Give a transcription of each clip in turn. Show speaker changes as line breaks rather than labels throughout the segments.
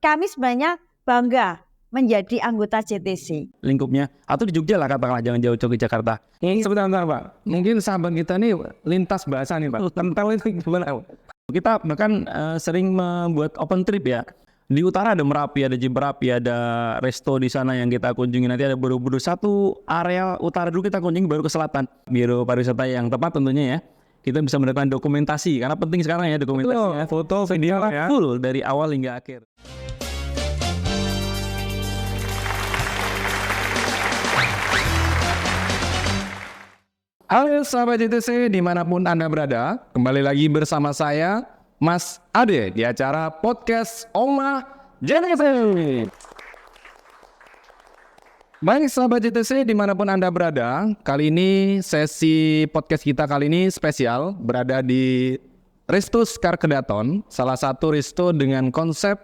kami sebenarnya bangga menjadi anggota JTC.
Lingkupnya atau di Jogja lah katakanlah, jangan jauh-jauh ke Jakarta.
Sebentar Pak, mungkin sahabat kita nih lintas bahasa nih Pak. Kental itu gimana?
Kita bahkan sering membuat open trip ya. Di utara ada Merapi, ada Jimerapi, ada resto di sana yang kita kunjungi. Nanti ada Borobudur, satu area utara dulu kita kunjungi, baru ke selatan. Biro pariwisata yang tepat tentunya ya. Kita bisa mendapatkan dokumentasi, karena penting sekarang ya dokumentasinya.
Foto, video ya.
Full dari awal hingga akhir.
Halo sahabat JTC dimanapun Anda berada, kembali lagi bersama saya Mas Ade di acara podcast Omah JTC. Baik sahabat JTC dimanapun Anda berada, kali ini sesi podcast kita kali ini spesial berada di Resto Sekar Kedaton, salah satu resto dengan konsep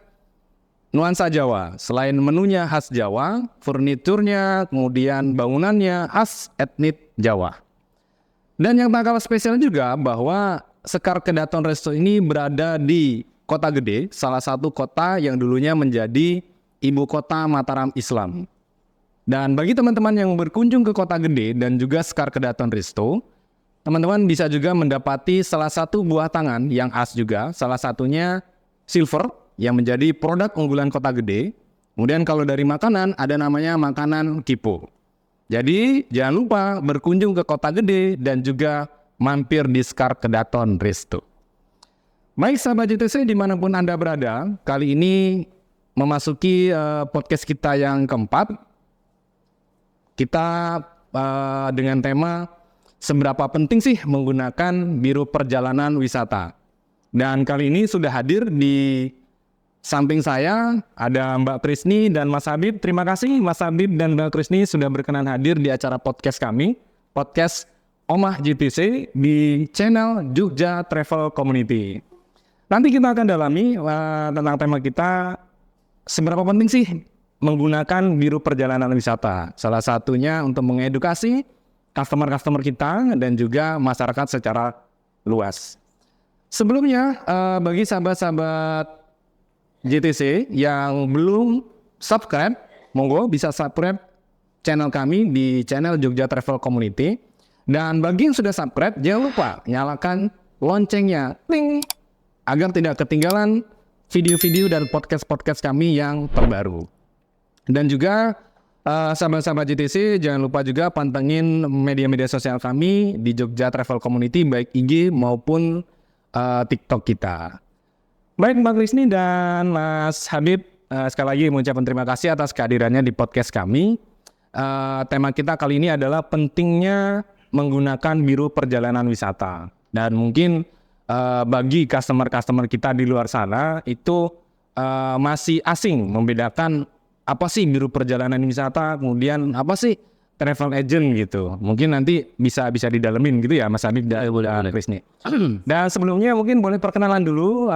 nuansa Jawa. Selain menunya khas Jawa, furniturnya, kemudian bangunannya khas etnik Jawa. Dan yang tak kalah spesial juga bahwa Sekar Kedaton Resto ini berada di Kota Gede, salah satu kota yang dulunya menjadi ibu kota Mataram Islam. Dan bagi teman-teman yang berkunjung ke Kota Gede dan juga Sekar Kedaton Resto, teman-teman bisa juga mendapati salah satu buah tangan yang khas juga, salah satunya silver yang menjadi produk unggulan Kota Gede. Kemudian kalau dari makanan ada namanya makanan kipo. Jadi jangan lupa berkunjung ke Kota Gede dan juga mampir di Sekar Kedaton Resto. Baik sahabat JTC dimanapun Anda berada, kali ini memasuki podcast kita yang keempat. Kita dengan tema seberapa penting sih menggunakan biro perjalanan wisata. Dan kali ini sudah hadir di samping saya ada Mbak Krisni dan Mas Habib. Terima kasih Mas Habib dan Mbak Krisni sudah berkenan hadir di acara podcast kami, podcast Omah JTC di channel Jogja Travel Community. Nanti kita akan dalami tentang tema kita, seberapa penting sih menggunakan biro perjalanan wisata. Salah satunya untuk mengedukasi customer-customer kita dan juga masyarakat secara luas. Sebelumnya bagi sahabat-sahabat JTC yang belum subscribe, monggo bisa subscribe channel kami di channel Jogja Travel Community. Dan bagi yang sudah subscribe, jangan lupa nyalakan loncengnya, ting, agar tidak ketinggalan video-video dan podcast-podcast kami yang terbaru. Dan juga sahabat-sahabat JTC jangan lupa juga pantengin media-media sosial kami di Jogja Travel Community, baik IG maupun TikTok kita. Baik Mbak Krisni dan Mas Habib, sekali lagi mengucapkan terima kasih atas kehadirannya di podcast kami. Tema kita kali ini adalah pentingnya menggunakan biro perjalanan wisata. Dan mungkin bagi customer-customer kita di luar sana itu masih asing membedakan apa sih biro perjalanan wisata, kemudian apa sih travel agent gitu. Mungkin nanti bisa didalemin gitu ya Mas Habib dan Krisni. Dan sebelumnya mungkin boleh perkenalan dulu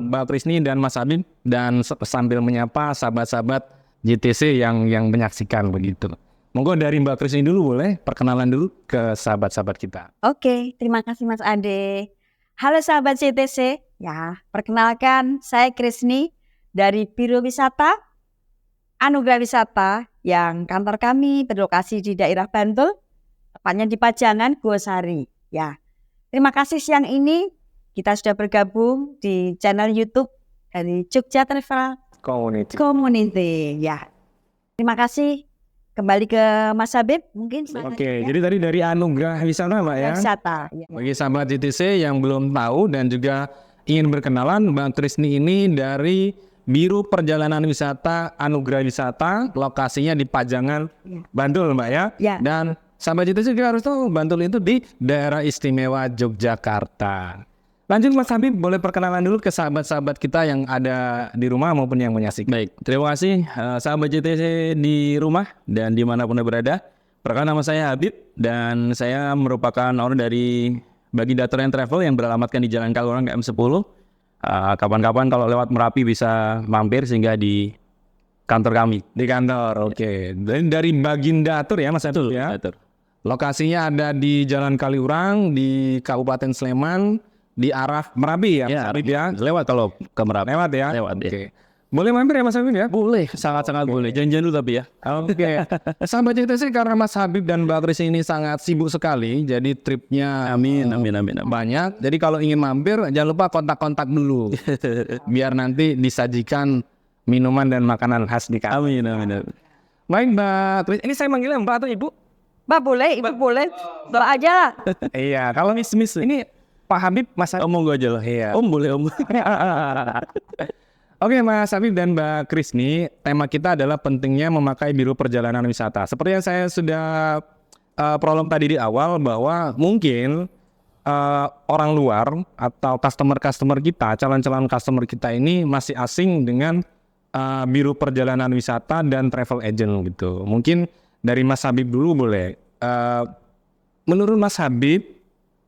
Mbak Krisni dan Mas Habib, dan sambil menyapa sahabat-sahabat JTC yang menyaksikan begitu. Monggo dari Mbak Krisni dulu, boleh perkenalan dulu ke sahabat-sahabat kita.
Oke, terima kasih Mas Ade. Halo sahabat JTC, ya perkenalkan saya Krisni dari Biro Wisata Anugerah Wisata yang kantor kami berlokasi di daerah Bantul, tepatnya di Pajangan, Gosari. Ya, terima kasih siang ini kita sudah bergabung di channel YouTube dari Jogja Travel Community. Ya, terima kasih. Kembali ke Mas Habib mungkin.
Oke, jadi tadi dari Anugerah Wisata Mbak ya.
Wisata. Ya.
Bagi sahabat JTC yang belum tahu dan juga ingin berkenalan, Mbak Krisni ini dari Biro Perjalanan Wisata Anugerah Wisata, lokasinya di Pajangan, Bantul Mbak ya.
Ya.
Dan sahabat JTC juga harus tahu Bantul itu di daerah istimewa Yogyakarta. Lanjut Mas Habib, boleh perkenalan dulu ke sahabat-sahabat kita yang ada di rumah maupun yang menyaksikan.
Baik, terima kasih sahabat JTC di rumah dan dimanapun Anda berada. Perkenalkan nama saya Habib dan saya merupakan owner dari Baginda Tour and Travel yang beralamatkan di Jalan Kalurang KM10. Kapan-kapan kalau lewat Merapi bisa mampir sehingga di kantor kami.
Di kantor, oke. Dan dari Baginda Tour ya Mas Habib ya.
Betul.
Lokasinya ada di Jalan Kaliurang di Kabupaten Sleman di arah Merapi ya,
Ya,
Mas Habib ya.
lewat kalau ke Merapi.
Lewat ya.
Lewat,
oke.
ya.
Boleh mampir ya Mas Habib ya?
Boleh, sangat-sangat boleh. Janjian dulu tapi ya.
Oke. Sahabat JTC, karena Mas Habib dan Mbak Kris ini sangat sibuk sekali, jadi tripnya
Amin.
banyak. Jadi kalau ingin mampir, jangan lupa kontak-kontak dulu. Biar nanti disajikan minuman dan makanan khas di kantor.
Amin.
Baik Mbak Kris, ini saya manggilnya Mbak atau Ibu?
Mbak boleh, Ibu boleh. Mbak aja.
Iya, kalau
Miss.
ini Pak Habib, Mas Habib.
Om monggo aja lah.
Iya.
Om boleh, Om.
Oke Mas Habib dan Mbak Kris nih, tema kita adalah pentingnya memakai biro perjalanan wisata. Seperti yang saya sudah prolog tadi di awal, bahwa mungkin orang luar atau customer kita, calon-calon customer kita ini masih asing dengan biro perjalanan wisata dan travel agent gitu. Mungkin dari Mas Habib dulu boleh. Menurut Mas Habib,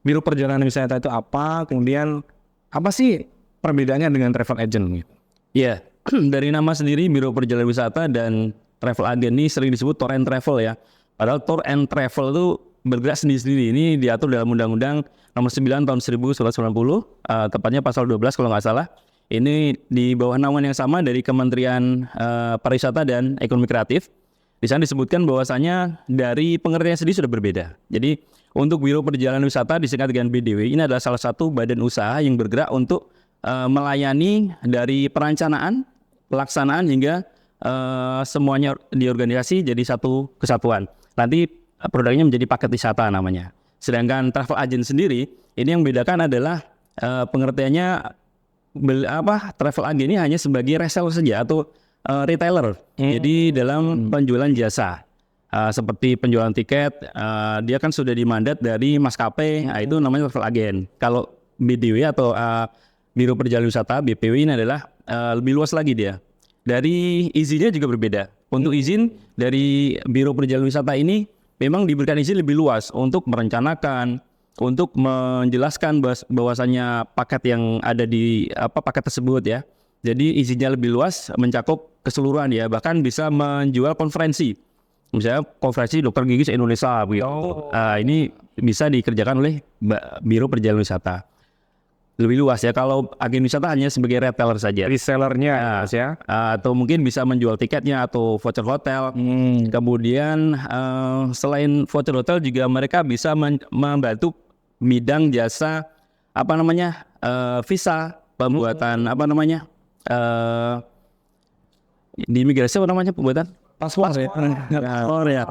biro perjalanan wisata itu apa? Kemudian apa sih perbedaannya dengan travel agent gitu?
Ya, dari nama sendiri Biro Perjalanan Wisata dan Travel Agen ini sering disebut Tour and Travel ya. Padahal Tour and Travel itu bergerak sendiri-sendiri. Ini diatur dalam Undang-Undang Nomor 9 Tahun 1990, tepatnya pasal 12 kalau nggak salah. Ini di bawah naungan yang sama dari Kementerian Pariwisata dan Ekonomi Kreatif. Di sana disebutkan bahwasanya dari pengertian sendiri sudah berbeda. Jadi untuk Biro Perjalanan Wisata disingkat dengan BDW, ini adalah salah satu badan usaha yang bergerak untuk melayani dari perencanaan, pelaksanaan hingga semuanya di organisasi jadi satu kesatuan. Nanti produknya menjadi paket wisata namanya. Sedangkan travel agent sendiri ini yang membedakan adalah pengertiannya travel agent ini hanya sebagai reseller saja atau retailer. Jadi dalam penjualan jasa. Seperti penjualan tiket, dia kan sudah dimandat dari maskapai, itu namanya travel agent. Kalau BDW atau Biro Perjalanan Wisata BPW ini adalah lebih luas lagi dia. Dari izinnya juga berbeda. Untuk izin dari Biro Perjalanan Wisata ini memang diberikan izin lebih luas untuk merencanakan, untuk menjelaskan bahwasannya paket yang ada di paket tersebut ya. Jadi izinnya lebih luas, mencakup keseluruhan ya, bahkan bisa menjual konferensi. Misalnya konferensi dokter gigi se-Indonesia gitu. Ini bisa dikerjakan oleh Biro Perjalanan Wisata. Lebih luas ya, kalau agen wisata hanya sebagai retailer saja.
Resellernya ya.
Atau mungkin bisa menjual tiketnya atau voucher hotel. Kemudian selain voucher hotel juga mereka bisa membantu bidang jasa visa, pembuatan di imigrasi pembuatan
Paspor ya.
paspor ya.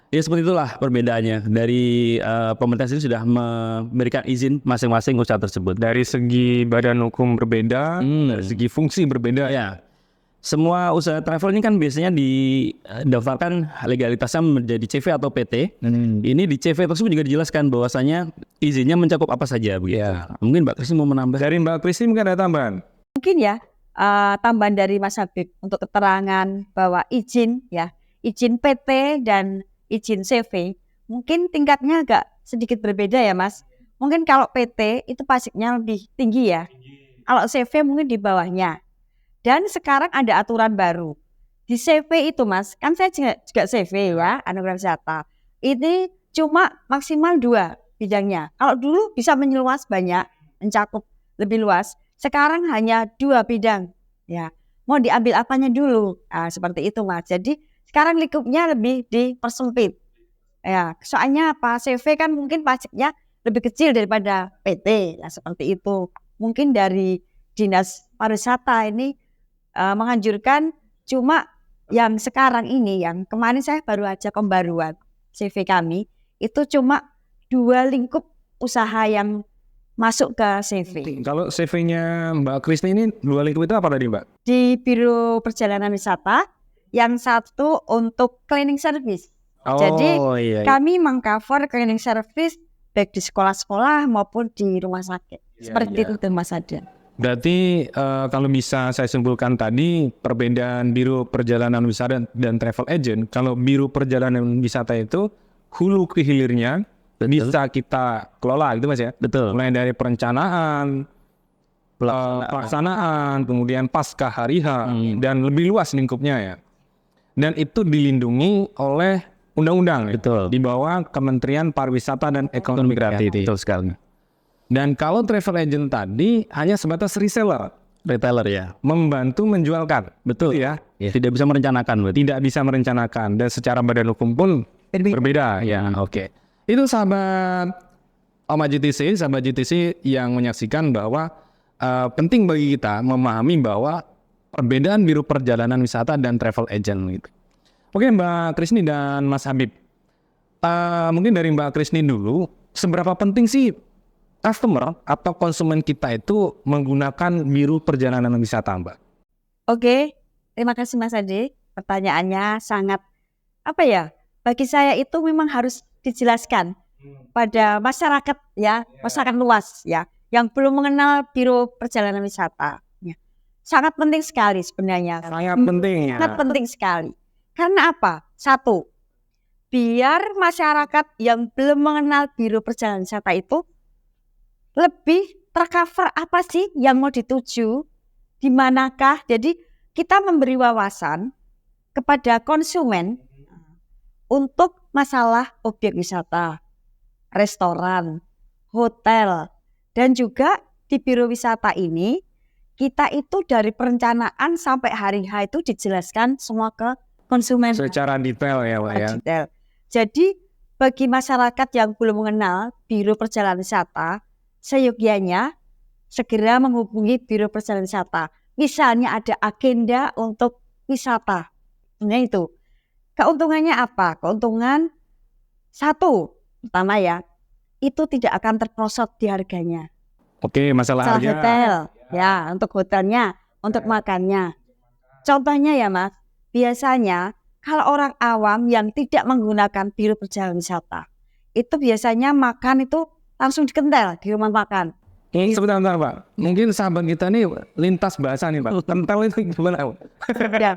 Ya seperti itulah perbedaannya. Dari pemerintah sendiri sudah memberikan izin masing-masing usaha tersebut.
Dari segi badan hukum berbeda, dari segi fungsi berbeda.
Ya, semua usaha travel ini kan biasanya didaftarkan legalitasnya menjadi CV atau PT. Ini di CV tersebut juga dijelaskan bahwasanya izinnya mencakup apa saja. Begitu.
Ya.
Mungkin Mbak Kris mau menambah.
Dari Mbak Kris mungkin ada tambahan.
Mungkin ya tambahan dari Mas Habib untuk keterangan bahwa izin PT dan izin CV mungkin tingkatnya agak sedikit berbeda ya Mas. Mungkin kalau PT itu pajaknya lebih tinggi ya. Kalau CV mungkin di bawahnya. Dan sekarang ada aturan baru. Di CV itu Mas, kan saya juga CV ya, Anugerah Wisata. Ini cuma maksimal 2 bidangnya. Kalau dulu bisa menyeluas banyak, mencakup lebih luas. Sekarang hanya 2 bidang. Ya, mau diambil apanya dulu? Seperti itu Mas. Jadi sekarang lingkupnya lebih dipersempit. Ya, soalnya CV kan mungkin pajaknya lebih kecil daripada PT. Ya, seperti itu. Mungkin dari Dinas Pariwisata ini menganjurkan cuma yang sekarang ini, yang kemarin saya baru aja pembaruan CV kami, itu cuma 2 lingkup usaha yang masuk ke CV.
Kalau CV-nya Mbak Krisni ini 2 lingkup itu apa tadi Mbak?
Di Biro Perjalanan Wisata, yang satu untuk cleaning service. Jadi kami mengcover cleaning service baik di sekolah-sekolah maupun di rumah sakit. Seperti itu Mas Adan.
Berarti kalau bisa saya simpulkan tadi, perbedaan Biro Perjalanan Wisata dan Travel Agent, kalau Biro Perjalanan Wisata itu hulu ke hilirnya bisa kita kelola gitu Mas ya.
Betul.
Mulai dari perencanaan, pelaksanaan, kemudian pasca hari H, dan lebih luas lingkupnya ya. Dan itu dilindungi oleh undang-undang ya, di bawah Kementerian Pariwisata dan Ekonomi Kreatif.
Betul sekali.
Dan kalau travel agent tadi hanya sebatas reseller.
Retailer ya.
membantu menjualkan.
Betul
Ya.
Tidak bisa merencanakan berarti.
Tidak bisa merencanakan dan secara badan hukum pun berbeda.
Ya, oke.
Itu sahabat sahabat GTC yang menyaksikan bahwa penting bagi kita memahami bahwa perbedaan biro perjalanan wisata dan travel agent gitu. Oke Mbak Krisni dan Mas Habib, mungkin dari Mbak Krisni dulu, seberapa penting sih customer atau konsumen kita itu menggunakan biro perjalanan wisata, Mbak?
Oke, terima kasih Mas Ade. Pertanyaannya sangat bagi saya itu memang harus dijelaskan pada masyarakat ya, masyarakat luas ya, yang belum mengenal biro perjalanan wisata. Ya. Sangat penting sekali sebenarnya.
Sangat penting ya.
Sangat penting sekali. Karena apa? Satu, biar masyarakat yang belum mengenal biro perjalanan wisata itu lebih tercover apa sih yang mau dituju, di manakah. Jadi kita memberi wawasan kepada konsumen untuk masalah objek wisata, restoran, hotel, dan juga di biro wisata ini kita itu dari perencanaan sampai hari H itu dijelaskan semua ke konsumen
Secara detail ya, Pak ya.
detail. Jadi bagi masyarakat yang belum mengenal biro perjalanan wisata, seyogyanya segera menghubungi biro perjalanan wisata. Misalnya ada agenda untuk wisata. Nah itu. Keuntungannya apa? Keuntungan satu, pertama ya, itu tidak akan terprosot di harganya.
Oke, masalah
Salah
harga.
hotel, ya untuk hotelnya, untuk makannya. Contohnya ya Mas, biasanya kalau orang awam yang tidak menggunakan biro perjalanan wisata, itu biasanya makan itu langsung dikentel di rumah makan.
Sebentar Pak, mungkin sahabat kita nih lintas bahasa nih Pak. Kental itu gimana?
Ya.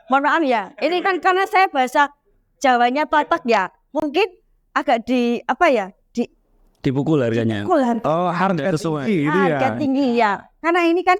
Mohon maaf ya, ini kan karena saya bahasa Jawanya Batak ya, mungkin agak
Dipukul harganya.
dipukul
Oh, harga
sesuai.
tinggi gitu ya.
harga tinggi ya, karena ini kan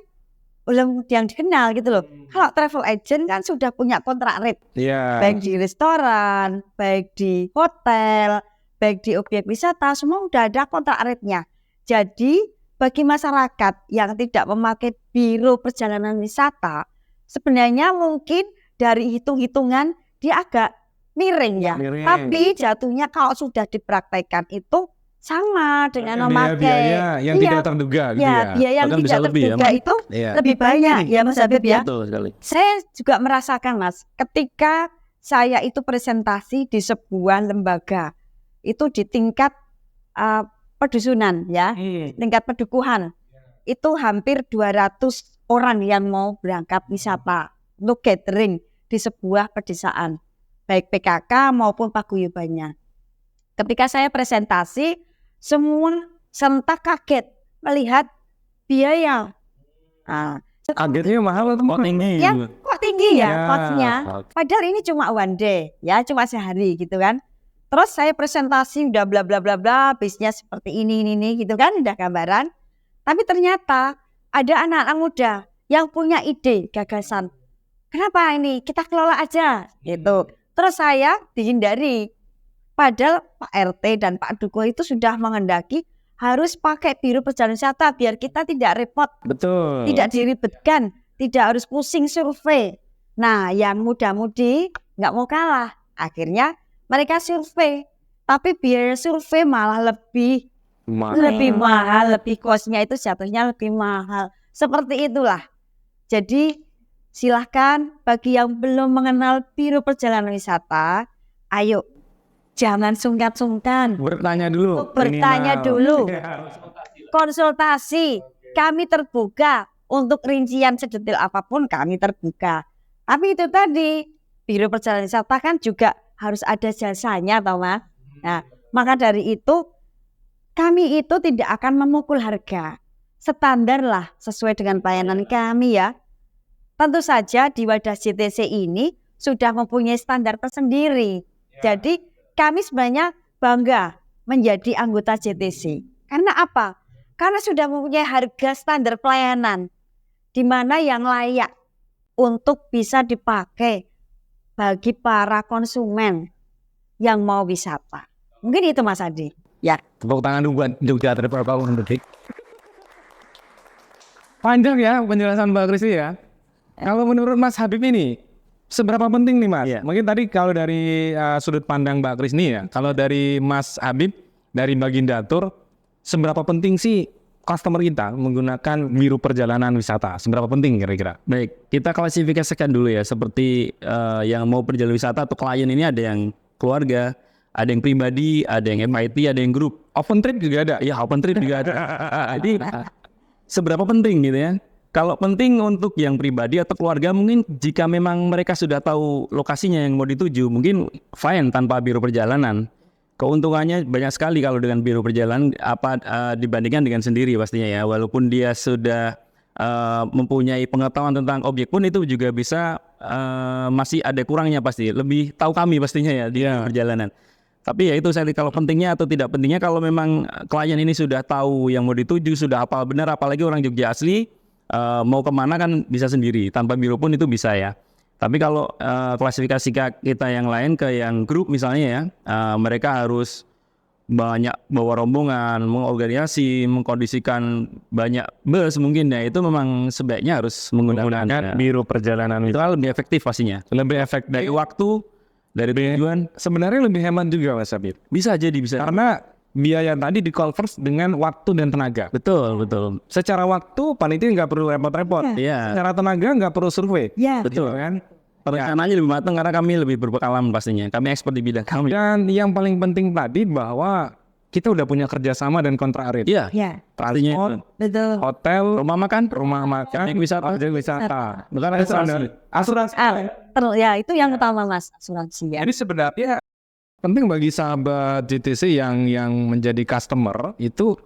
belum yang dikenal gitu loh. Kalau travel agent kan sudah punya kontrak rate,
Iya.
baik di restoran, baik di hotel, baik di objek wisata, semua udah ada kontrak rate-nya. Jadi bagi masyarakat yang tidak memakai biro perjalanan wisata, sebenarnya mungkin dari hitung-hitungan dia agak miring ya.
Miring.
Tapi jatuhnya kalau sudah dipraktekkan itu sama dengan memakai
biaya yang tidak terduga gitu ya.
biaya yang
Bahkan bisa
tidak
lebih ya,
terduga
Mas.
itu
Iya.
lebih banyak ya Mas Habib ya.
Betul sekali.
Saya juga merasakan Mas, ketika saya itu presentasi di sebuah lembaga, itu di tingkat pedusunan ya, tingkat pedukuhan, itu hampir 200 orang yang mau berangkat wisata untuk gathering di sebuah pedesaan, baik PKK maupun paguyubannya. Ketika saya presentasi, semua sentak kaget melihat biaya.
Agennya mahal tuh.
Kok tinggi?
Ya, kok tinggi ya
Ya.
cost-nya? Padahal ini cuma one day, ya cuma sehari gitu kan. Terus saya presentasi udah bla bla bla bla, bisnya seperti ini gitu kan, udah gambaran. Tapi ternyata ada anak-anak muda yang punya ide, gagasan. Kenapa ini? Kita kelola aja gitu. Terus saya dihindari. Padahal Pak RT dan Pak Duko itu sudah menghendaki harus pakai biro perjalanan wisata biar kita tidak repot,
Betul.
tidak diribetkan, tidak harus pusing survei. Nah, yang muda-mudi nggak mau kalah. Akhirnya mereka survei, tapi biaya survei malah lebih mahal, lebih cost-nya itu jatuhnya lebih mahal. Seperti itulah. Jadi silahkan bagi yang belum mengenal biro perjalanan wisata, ayo jangan sungkan-sungkan.
Bertanya dulu.
Bertanya
minimal.
dulu. Konsultasi, kami terbuka untuk rincian sedetail apapun, kami terbuka. Tapi itu tadi, biro perjalanan wisata kan juga harus ada jasanya, toh Mas. Nah, maka dari itu kami itu tidak akan memukul harga. Standar lah sesuai dengan pelayanan kami ya. Tentu saja di wadah JTC ini sudah mempunyai standar tersendiri. Jadi kami sebenarnya bangga menjadi anggota JTC. Karena apa? Karena sudah mempunyai harga standar pelayanan di mana yang layak untuk bisa dipakai bagi para konsumen yang mau wisata. Mungkin itu Mas Adi. Ya.
Tepuk tangan dulu buat Jogja Travel Detik. Panjang ya penjelasan Mbak Kristi ya. Kalau menurut Mas Habib ini, seberapa penting nih Mas?
Iya.
Mungkin tadi kalau dari sudut pandang Mbak Kristi ya, kalau dari Mas Habib, dari Bagindatur, seberapa penting sih customer kita menggunakan biru perjalanan wisata? Seberapa penting kira-kira?
Baik, kita klasifikasikan dulu ya, seperti yang mau perjalanan wisata atau klien ini ada yang keluarga, ada yang pribadi, ada yang FIT, ada yang grup.
Open trip juga ada?
Iya, open trip juga ada. Jadi seberapa penting gitu ya? Kalau penting untuk yang pribadi atau keluarga, mungkin jika memang mereka sudah tahu lokasinya yang mau dituju, mungkin fine tanpa biro perjalanan. Keuntungannya banyak sekali kalau dengan biro perjalanan dibandingkan dengan sendiri pastinya ya. Walaupun dia sudah mempunyai pengetahuan tentang objek pun itu juga bisa masih ada kurangnya pasti. Lebih tahu kami pastinya ya di perjalanan. Tapi ya itu saya kalau pentingnya atau tidak pentingnya, kalau memang klien ini sudah tahu yang mau dituju, sudah hafal benar, apalagi orang Jogja asli, mau kemana kan bisa sendiri, tanpa biro pun itu bisa ya. Tapi kalau klasifikasi kita yang lain ke yang grup misalnya ya, mereka harus banyak bawa rombongan, mengorganisasi, mengkondisikan banyak bus mungkin ya, itu memang sebaiknya harus menggunakan
biro perjalanan
itu kan lebih efektif pastinya.
lebih efektif.
Dari waktu, dari tujuan,
Sebenarnya lebih hemat juga Mas Habib.
bisa jadi bisa.
Karena biaya tadi di-convert dengan waktu dan tenaga.
Betul, betul.
Secara waktu panitia nggak perlu repot-repot.
Iya.
Secara tenaga nggak perlu survei.
Ya.
Betul.
Gitu kan?
Perencanaannya lebih matang karena kami lebih berpengalaman pastinya. Kami expert di bidang kami.
Dan yang paling penting tadi bahwa kita udah punya kerjasama dan kontrak rate.
Iya.
Ya.
Artinya
Transport,
Betul.
hotel,
rumah makan,
rumah makan,
objek wisata.
objek wisata.
bukan asuransi.
Asuransi.
Ya itu yang utama Mas, asuransi ya.
Jadi sebenarnya penting bagi sahabat JTC yang menjadi customer itu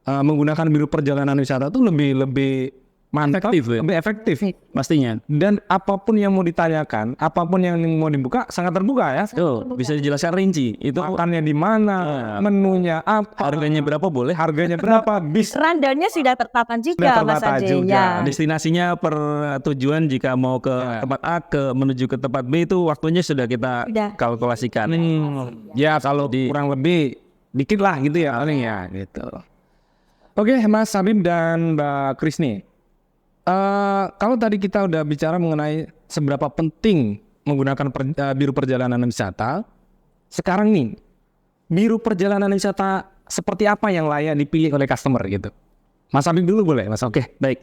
menggunakan biro perjalanan wisata itu lebih mantap,
Efektif ya?
lebih efektif.
Pastinya.
Dan apapun yang mau ditanyakan, apapun yang mau dibuka sangat terbuka ya.
Tuh, bisa dijelaskan rinci. Itu
Makannya di mana, menunya apa,
harganya berapa boleh?
harganya berapa, bis
Rundown-nya sudah tertata juga
Sudah
Mas
tertata
Ade.
juga.
Ya.
Destinasinya per tujuan, jika mau ke tempat A menuju ke tempat B itu waktunya sudah kita
Sudah.
kalkulasikan.
ya kalau kurang lebih dikit lah gitu ya paling ya gitu. Oke Mas Habib dan Mbak Krisni, kalau tadi kita udah bicara mengenai seberapa penting menggunakan biro perjalanan wisata, sekarang nih biro perjalanan wisata seperti apa yang layak dipilih oleh customer gitu? Mas Habib dulu boleh Mas?
Oke, baik.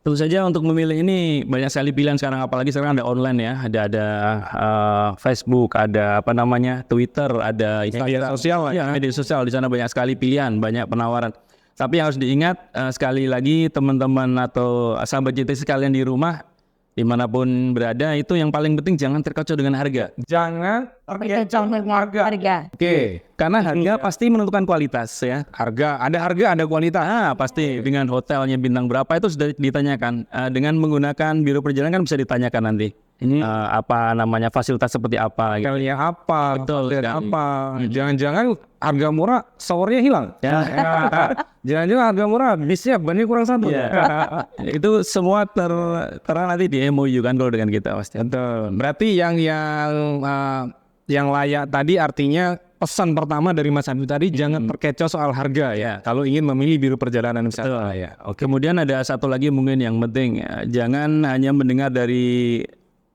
Tentu saja untuk memilih ini banyak sekali pilihan sekarang, apalagi sekarang ada online ya, ada Facebook, ada apa namanya Twitter, ada
Media sosial lah
ya, media sosial. Di sana banyak sekali pilihan, banyak penawaran. Tapi yang harus diingat sekali lagi teman-teman atau sahabat JTC sekalian di rumah, dimanapun berada, itu yang paling penting jangan terkecoh dengan harga.
Jangan
Terkecoh dengan harga.
Oke,
Karena harga pasti menentukan kualitas ya.
harga ada kualitas.
Pasti dengan hotelnya bintang berapa itu sudah ditanyakan. Dengan menggunakan biro perjalanan kan bisa ditanyakan nanti. Apa namanya, fasilitas seperti apa gitu.
Hotelnya apa,
Betul
hotel
sekali.
apa. Jangan-jangan harga murah, showernya hilang.
Ya.
Jangan-jangan harga murah, bisnya bannya kurang satu.
Iya. Itu semua terang nanti di MOU kan kalau dengan kita pasti.
Betul. Berarti yang layak tadi artinya pesan pertama dari Mas Habib tadi jangan terkecoh soal harga ya. Kalau ingin memilih biro perjalanan wisata ya. Oke.
Kemudian ada satu lagi mungkin yang penting, jangan hanya mendengar dari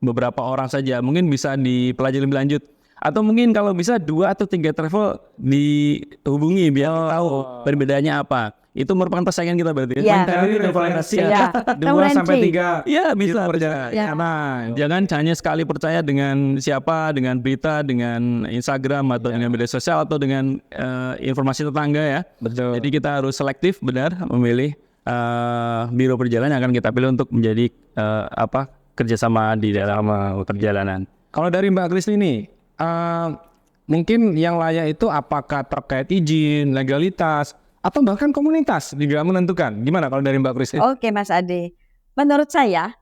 beberapa orang saja, mungkin bisa dipelajari lebih lanjut. Atau mungkin kalau bisa 2 atau 3 travel dihubungi biar tahu perbedaannya apa. Itu merupakan persaingan kita berarti.
Ya.
Rekomendasi
Ya.
2 sampai 3
Ya bisa
perjalanan.
Ya.
Nah,
Jangan hanya sekali percaya dengan siapa, dengan berita, dengan Instagram atau dengan media sosial atau dengan informasi tetangga ya.
betul.
Jadi kita harus selektif benar memilih biro perjalanan yang akan kita pilih untuk menjadi kerjasama di dalam perjalanan.
Kalau dari Mbak Krisni nih, mungkin yang layak itu apakah terkait izin, legalitas, atau bahkan komunitas juga menentukan. Gimana kalau dari Mbak Krisni?
Oke Mas Ade, menurut saya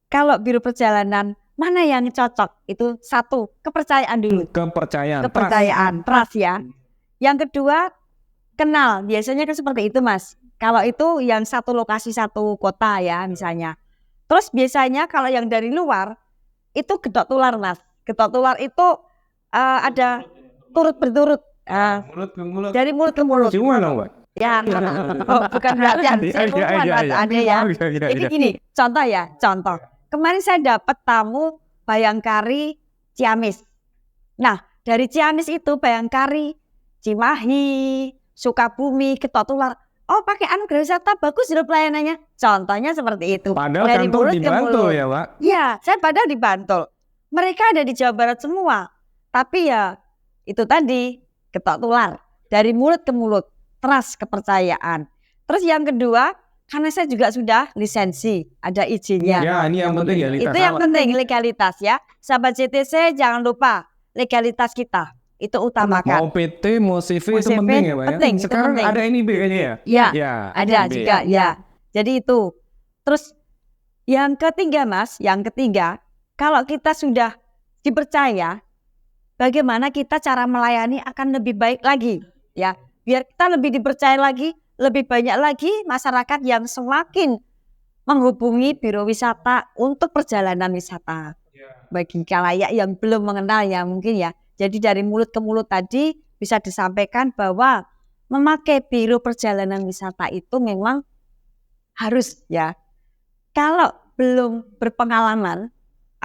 kalau biro perjalanan mana yang cocok itu satu kepercayaan dulu,
Kepercayaan.
trust ya. Yang kedua kenal, biasanya kan seperti itu Mas. Kalau itu yang satu lokasi satu kota ya misalnya. Terus biasanya kalau yang dari luar itu gedok tular Mas. Gedok tular itu ada turut berturut.
Mulut ke mulut.
Dari mulut ke mulut.
Gimana Mbak?
Ya, bukan berarti harus ilmuwan Mas Ade ya. Ini gini, contoh. Kemarin saya dapat tamu Bayangkari Ciamis. Nah, dari Ciamis itu Bayangkari, Cimahi, Sukabumi, Ketotular. Oh, pakai Anugerah Wisata bagus loh pelayanannya. Contohnya seperti itu.
Padahal
Dari
kantor
mulut
di
ke
Bantul
mulut.
ya, Pak.
Ya, saya padahal di Bantul. Mereka ada di Jawa Barat semua. Tapi ya itu tadi, ketok tular. Dari mulut ke mulut. Trust, kepercayaan. Terus yang kedua, karena saya juga sudah lisensi, ada izinnya.
Ya, ini yang penting ya.
Itu yang penting, legalitas ya. Sahabat JTC jangan lupa legalitas kita. Itu utamakan.
Mau PT, mau CV
Mau
itu
CV,
penting ya, Pak ya.
penting, itu
Sekarang
penting.
ada NIB kayaknya ya.
Ya,
Ya,
ada
NIB.
juga ya. Jadi itu. Terus yang ketiga Mas, kalau kita sudah dipercaya, bagaimana kita cara melayani akan lebih baik lagi ya. Biar kita lebih dipercaya lagi, lebih banyak lagi masyarakat yang semakin menghubungi Biro Wisata untuk perjalanan wisata. Bagi kalayak yang belum mengenal ya mungkin ya. Jadi dari mulut ke mulut tadi bisa disampaikan bahwa memakai Biro Perjalanan Wisata itu memang harus ya. Kalau belum berpengalaman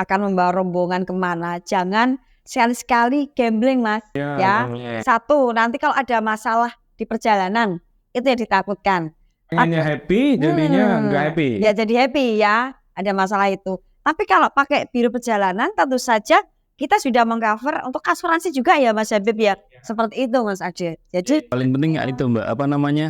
akan membawa rombongan kemana, jangan sekali-sekali gambling Mas. Ya. Satu, nanti kalau ada masalah di perjalanan itu yang ditakutkan.
Pengennya happy, jadinya nggak happy.
Ya jadi happy ya, ada masalah itu. Tapi kalau pakai Biro Perjalanan tentu saja kita sudah mengcover untuk asuransi juga ya Mas Habib ya. Seperti itu Mas Ade. Jadi
Paling penting itu Mbak, apa namanya,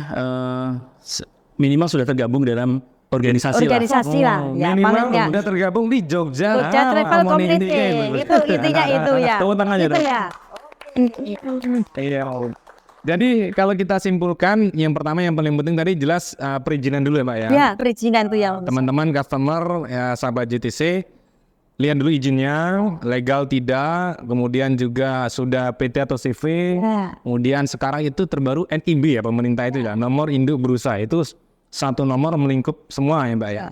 minimal sudah tergabung dalam organisasi lah.
lah. Ya,
Minimal
palingnya.
udah tergabung di Jogja.
Jogja Travel
Community.
Community. Itu intinya itu ya.
Tepuk tangan aja
Itu
dong.
ya.
Iya. Jadi kalau kita simpulkan, yang pertama yang paling penting tadi jelas perizinan dulu ya Mbak ya.
Ya, perizinan itu yang
Teman-teman customer ya, sahabat JTC, lihat dulu izinnya legal tidak, kemudian juga sudah PT atau CV,
Ya.
kemudian sekarang itu terbaru NIB ya pemerintah itu ya, nomor induk berusaha itu satu nomor melingkup semua ya Mbak ya.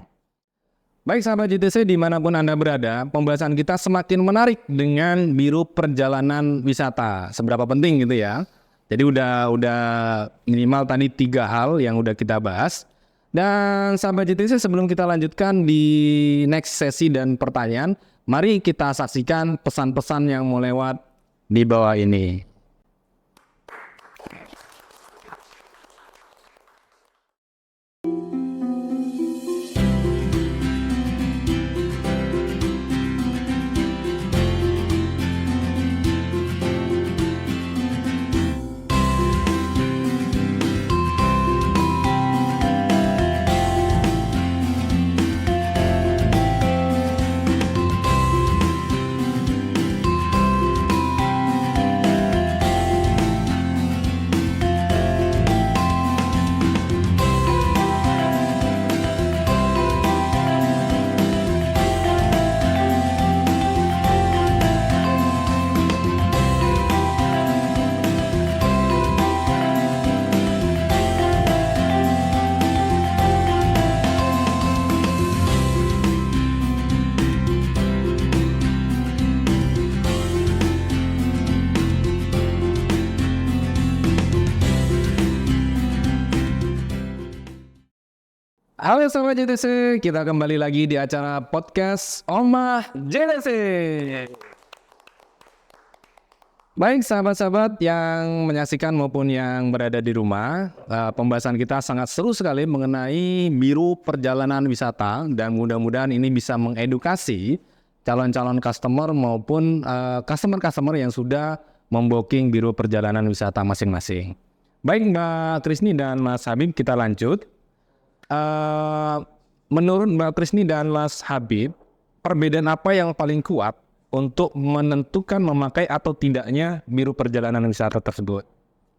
Baik sahabat JTC dimanapun Anda berada, pembahasan kita semakin menarik dengan Biro Perjalanan Wisata. Seberapa penting gitu ya. Jadi udah minimal tadi 3 hal yang udah kita bahas. Dan sahabat JTC sebelum kita lanjutkan di next sesi dan pertanyaan, mari kita saksikan pesan-pesan yang mau lewat di bawah ini. Halo sahabat JTC, kita kembali lagi di acara podcast Omah JTC. Baik sahabat-sahabat yang menyaksikan maupun yang berada di rumah, pembahasan kita sangat seru sekali mengenai Biro Perjalanan Wisata dan mudah-mudahan ini bisa mengedukasi calon-calon customer maupun customer-customer yang sudah membooking Biro Perjalanan Wisata masing-masing. Baik Mbak Krisni dan Mas Habib, kita lanjut. Menurut Mbak Krisni dan Mas Habib, perbedaan apa yang paling kuat untuk menentukan memakai atau tidaknya Biro Perjalanan Wisata tersebut?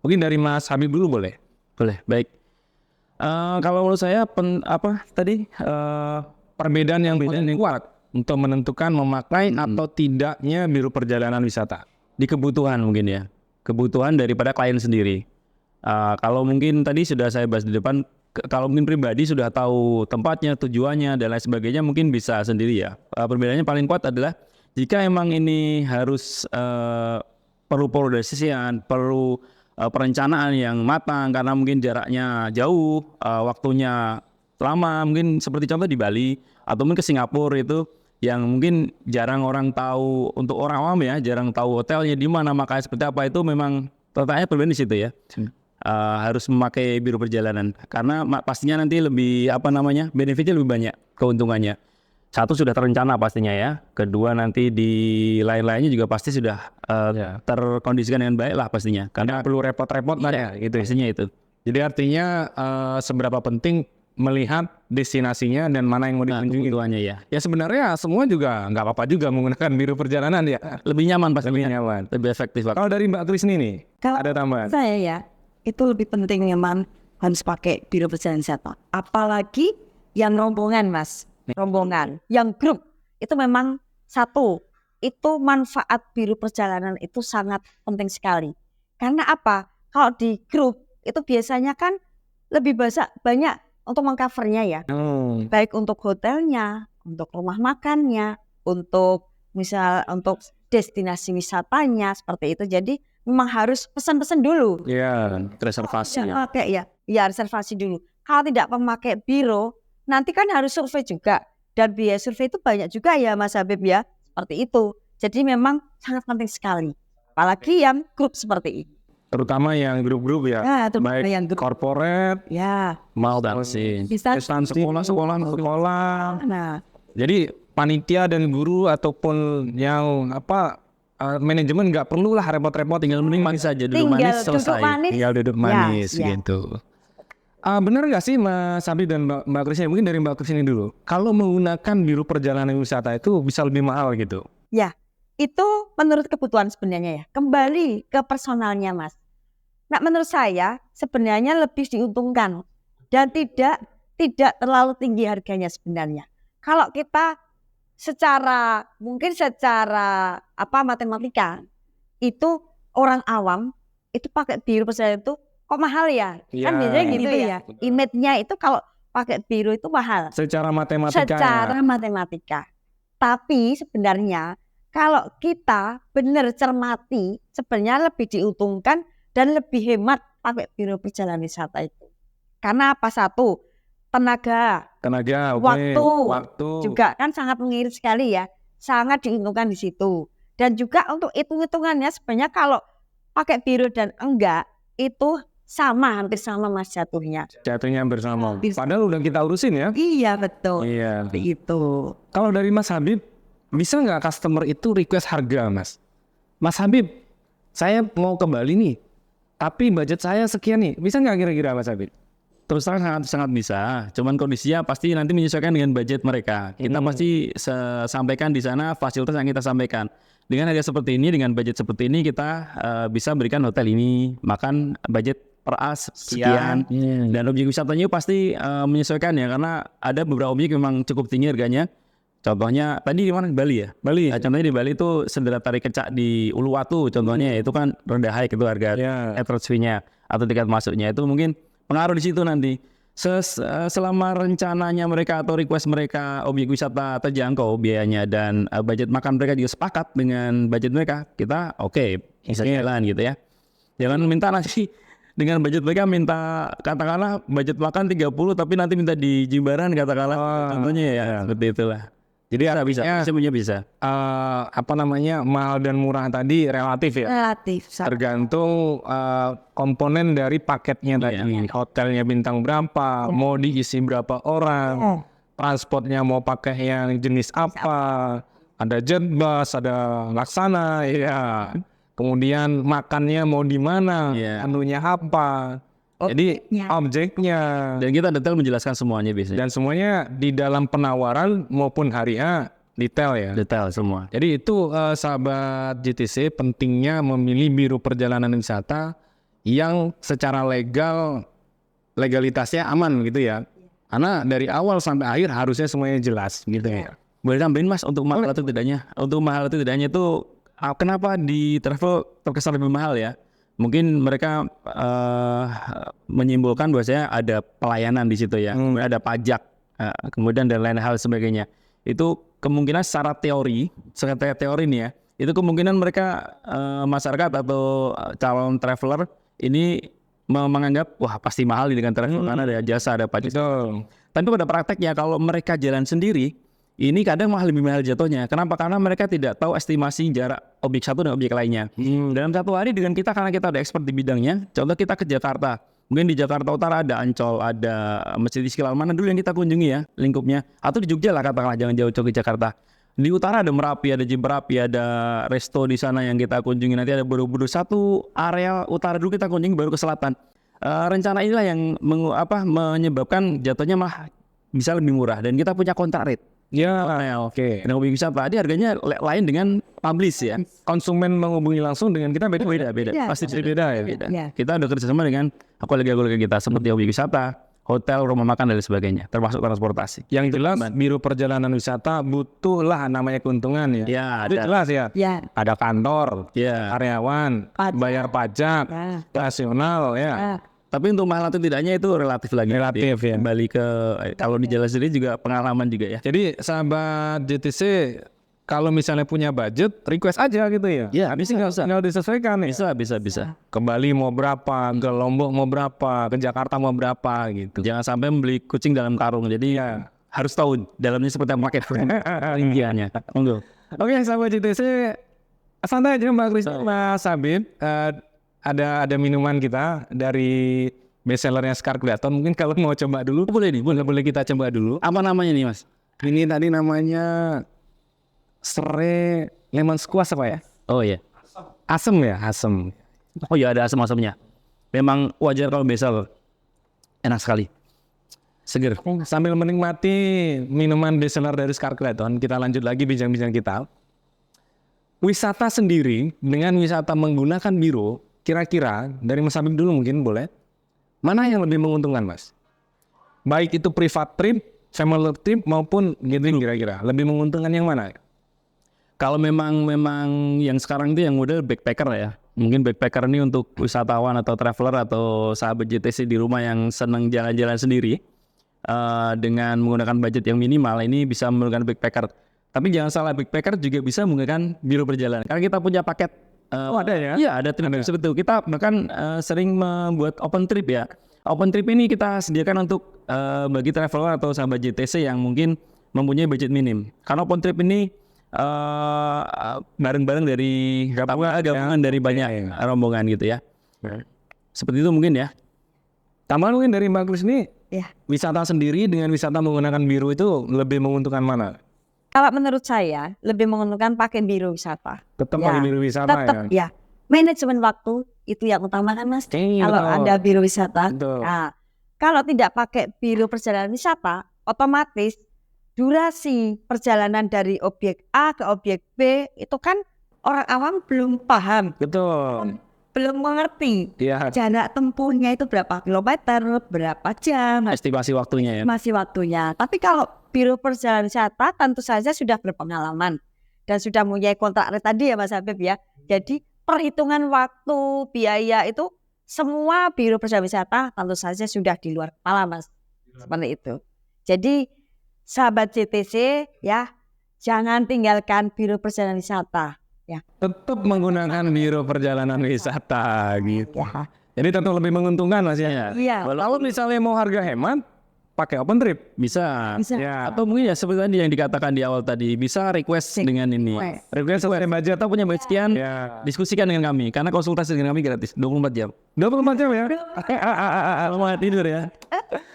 Mungkin dari Mas Habib dulu boleh?
Boleh, baik. Kalau menurut saya
Perbedaan yang paling kuat untuk menentukan memakai atau tidaknya Biro Perjalanan Wisata.
di kebutuhan mungkin ya, kebutuhan daripada klien sendiri. Kalau mungkin tadi sudah saya bahas di depan, kalau mungkin pribadi sudah tahu tempatnya, tujuannya dan lain sebagainya, mungkin bisa sendiri ya. Perbedaannya paling kuat adalah jika emang ini harus perlu polarisasian, perlu perencanaan yang matang karena mungkin jaraknya jauh, waktunya lama, mungkin seperti contoh di Bali atau mungkin ke Singapura itu yang mungkin jarang orang tahu, untuk orang awam ya, jarang tahu hotelnya di mana, makanya seperti apa, itu memang letaknya berbeda di situ ya. Harus memakai biro perjalanan karena pastinya nanti lebih benefitnya lebih banyak, keuntungannya. Satu, sudah terencana pastinya ya. Kedua, nanti di lain-lainnya juga pasti sudah terkondisikan dengan baik lah pastinya. Karena
Perlu repot-repot ya gitu.
isinya itu.
Jadi artinya seberapa penting melihat destinasinya dan mana yang mau dikunjungi.
Kebutuhannya ya.
Ya sebenarnya semua juga nggak apa-apa juga menggunakan biro perjalanan ya.
Lebih nyaman pastinya.
Lebih nyaman.
Lebih efektif.
Kalau dari Mbak Krisni nih,
Kalau
ada tambahan?
saya ya, itu lebih penting memang harus pakai biro perjalanan wisata. Apalagi yang rombongan, Mas. Rombongan, yang grup, itu memang satu, itu manfaat biro perjalanan itu sangat penting sekali. Karena apa? Kalau di grup itu biasanya kan lebih banyak untuk mengcovernya ya. Baik untuk hotelnya, untuk rumah makannya, untuk destinasi wisatanya, seperti itu. Jadi memang harus pesan-pesan dulu.
Iya,
Reservasinya.
Ya reservasi dulu. Kalau tidak memakai biro, nanti kan harus survei juga. Dan biaya survei itu banyak juga ya Mas Habib ya. Seperti itu. Jadi memang sangat penting sekali. Apalagi yang grup seperti ini.
terutama yang grup-grup ya.
Ya, terutama
Baik
yang grup.
corporate,
Ya,
Mal dan sih.
bisa.
instansi sekolah.
Nah,
Jadi panitia dan guru ataupun yang manajemen nggak perlulah repot-repot, tinggal
Mending saja duduk
tinggal
manis
duduk
selesai.
manis.
tinggal duduk manis
Ya.
gitu. Benar nggak sih Mas Sabdi dan Mbak Krisni? Mungkin dari Mbak Krisni dulu. Kalau menggunakan biro perjalanan wisata itu bisa lebih mahal gitu.
Ya, itu menurut kebutuhan sebenarnya ya. Kembali ke personalnya Mas. Nah, menurut saya sebenarnya lebih diuntungkan dan tidak terlalu tinggi harganya sebenarnya. Kalau kita secara matematika itu orang awam itu pakai biro perjalanan itu kok mahal ya? Kan biasanya gitu ya. Image-nya itu kalau pakai biro itu mahal.
Secara matematika.
Matematika. Tapi sebenarnya kalau kita benar cermati, sebenarnya lebih diuntungkan dan lebih hemat pakai biro perjalanan wisata itu. Karena apa? Satu, tenaga, waktu juga kan sangat mengirit sekali ya. Sangat diuntungkan di situ. Dan juga untuk hitung-hitungannya sebenarnya kalau pakai biro dan enggak itu hampir sama Mas jatuhnya.
Jatuhnya bersama. Padahal udah kita urusin ya.
Iya betul.
Iya.
Begitu.
Kalau dari Mas Habib, bisa nggak customer itu request harga Mas? Mas Habib, saya mau ke Bali nih, tapi budget saya sekian nih. Bisa nggak kira-kira Mas Habib?
Terus terang sangat bisa. Cuman kondisinya pasti nanti menyesuaikan dengan budget mereka. Kita pasti sampaikan di sana fasilitas yang kita sampaikan. Dengan harga seperti ini, dengan budget seperti ini, kita bisa berikan hotel ini, makan budget per as sekian. Dan objek wisatanya pasti menyesuaikan ya, karena ada beberapa objek memang cukup tinggi harganya. Contohnya tadi di mana? Bali ya. Bali. Contohnya di Bali itu sendera tarik kecak di Uluwatu. Contohnya itu kan rendah high itu harga entrance fee-nya atau tiket masuknya itu mungkin pengaruh di situ nanti. Selama rencananya mereka atau request mereka objek wisata terjangkau biayanya dan budget makan mereka juga sepakat dengan budget mereka, kita bisa jalan gitu ya. Jangan minta nanti dengan budget mereka minta katakanlah budget makan 30 tapi nanti minta di Jimbaran katakanlah. Contohnya ya seperti itulah. Jadi semuanya bisa.
Mahal dan murah tadi relatif ya.
Relatif.
Tergantung komponen dari paketnya tadi. Hotelnya bintang berapa, mau diisi berapa orang, transportnya mau pakai yang jenis apa, ada jet bus, ada Laksana, ya. Kemudian makannya mau di mana, menunya apa. Jadi objeknya.
Dan kita detail menjelaskan semuanya biasanya.
Dan semuanya di dalam penawaran maupun hari H detail ya.
Detail semua.
Jadi itu sahabat JTC pentingnya memilih biro perjalanan wisata yang secara legalitasnya aman gitu ya. Karena dari awal sampai akhir harusnya semuanya jelas gitu ya.
Boleh tambahin Mas untuk mahal atau tidaknya? Untuk mahal atau tidaknya itu kenapa di travel terkesan lebih mahal ya? Mungkin mereka menyimpulkan bahwasanya ada pelayanan di situ ya, kemudian ada pajak, kemudian dan lain hal sebagainya. Itu kemungkinan secara teori nih ya, itu kemungkinan mereka masyarakat atau calon traveler ini menganggap wah pasti mahal dengan travel karena ada jasa, ada pajak. Tapi pada prakteknya kalau mereka jalan sendiri, ini kadang lebih mahal jatuhnya. Kenapa? Karena mereka tidak tahu estimasi jarak objek satu dan objek lainnya. Dalam satu hari dengan kita, karena kita udah expert di bidangnya, contoh kita ke Jakarta. Mungkin di Jakarta Utara ada Ancol, ada Masjid Istiqlal, mana dulu yang kita kunjungi ya lingkupnya. Atau di Jogja lah katakanlah, jangan jauh-jauh ke Jakarta. Di utara ada Merapi, ada Jemberapi, ada resto di sana yang kita kunjungi. Nanti ada Borobudur, satu area utara dulu kita kunjungi baru ke selatan. Rencana inilah yang menyebabkan jatuhnya mah bisa lebih murah dan kita punya kontrak rate.
Ya, oke.
Dan objek wisata tadi harganya lain dengan publish ya.
Konsumen menghubungi langsung dengan kita beda.
Ya.
Pasti beda ya.
Ya.
Kita ada kerjasama dengan kolega kita seperti objek wisata, hotel, rumah makan dan lain sebagainya, termasuk transportasi.
Yang jelas biro perjalanan wisata butuhlah namanya keuntungan ya.
Ya,
Itu
ada.
jelas ya.
Ya.
Ada kantor,
Ya.
karyawan,
Pajak.
bayar pajak,
Ya.
nasional ya.
Ya.
Tapi untuk mahal atau tidaknya itu relatif lagi.
Relatif, ya.
Kembali ke kalau di jalan sendiri juga pengalaman juga ya.
Jadi sahabat JTC kalau misalnya punya budget request aja gitu ya.
Ya, bisa nggak usah.
Tinggal disesuaikan ya.
Bisa.
Ke Bali mau berapa, ke Lombok mau berapa, ke Jakarta mau berapa gitu.
Jangan sampai membeli kucing dalam karung. Jadi
Ya.
harus tahu dalamnya seperti apa paket rinciannya. Monggo.
Oke, sahabat JTC, santai aja Mbak Kris, Mas Habib. Ada minuman kita dari bestsellernya Scar Creaton. Mungkin kalau mau coba dulu, boleh kita coba dulu.
Apa namanya nih Mas?
Ini tadi namanya serai lemon squash apa ya?
Oh iya.
Asem ya, asem.
Oh iya, ada asam-asamnya. Memang wajar kalau besar. Enak sekali. Seger.
Sambil menikmati minuman bestseller dari Scar Creaton, kita lanjut lagi bincang-bincang kita. Wisata sendiri dengan wisata menggunakan biro, kira-kira dari Mas Habib dulu mungkin boleh. Mana yang lebih menguntungkan Mas? Baik itu private trip, family trip maupun gathering kira-kira. Lebih menguntungkan yang mana?
Kalau memang yang sekarang itu yang model backpacker ya. Mungkin backpacker ini untuk wisatawan atau traveler atau sahabat JTC di rumah yang senang jalan-jalan sendiri. Dengan menggunakan budget yang minimal ini bisa menggunakan backpacker. Tapi jangan salah, backpacker juga bisa menggunakan biro perjalanan. Karena kita punya paket.
Ada ya?
Iya, ada trip seperti itu. Kita bahkan sering membuat open trip ya. Open trip ini kita sediakan untuk bagi traveler atau sahabat JTC yang mungkin mempunyai budget minim. Karena open trip ini bareng-bareng dari gabungan dari banyak rombongan gitu ya. Seperti itu mungkin ya.
Tambahan mungkin dari Mbak Kris ini,
Ya.
wisata sendiri dengan wisata menggunakan biro itu lebih menguntungkan mana?
Kalau menurut saya lebih menguntungkan pakai biro wisata.
Tetap
Ya,
pakai biro wisata
Tetap ya. Manajemen waktu itu yang utama kan Mas. Kalau
betul.
ada biro wisata.
Betul.
Nah, kalau tidak pakai biro perjalanan wisata, otomatis durasi perjalanan dari objek A ke objek B itu kan orang awam belum paham,
Betul.
belum mengerti
Iya.
jarak tempuhnya itu berapa kilometer, berapa jam,
Estimasi waktunya ya.
masih waktunya. Tapi kalau biro perjalanan wisata tentu saja sudah berpengalaman dan sudah mempunyai kontrak rate tadi ya Mas Habib ya. Jadi perhitungan waktu, biaya itu semua biro perjalanan wisata tentu saja sudah di luar kepala Mas. Seperti itu. Jadi sahabat JTC ya, jangan tinggalkan biro perjalanan wisata ya.
Tetap menggunakan biro perjalanan wisata gitu.
Ya.
Jadi tetap lebih menguntungkan Mas ya.
Iya.
Kalau misalnya mau harga hemat, pakai open trip.
Bisa.
Bisa.
Ya.
Atau mungkin ya seperti tadi yang dikatakan di awal tadi, bisa request dengan ini.
Request sesuai budget.
Kita punya budget sekian,
Ya.
diskusikan dengan kami. Karena konsultasi dengan kami gratis, 24 jam.
24 jam ya.
Kalau mau tidur ya.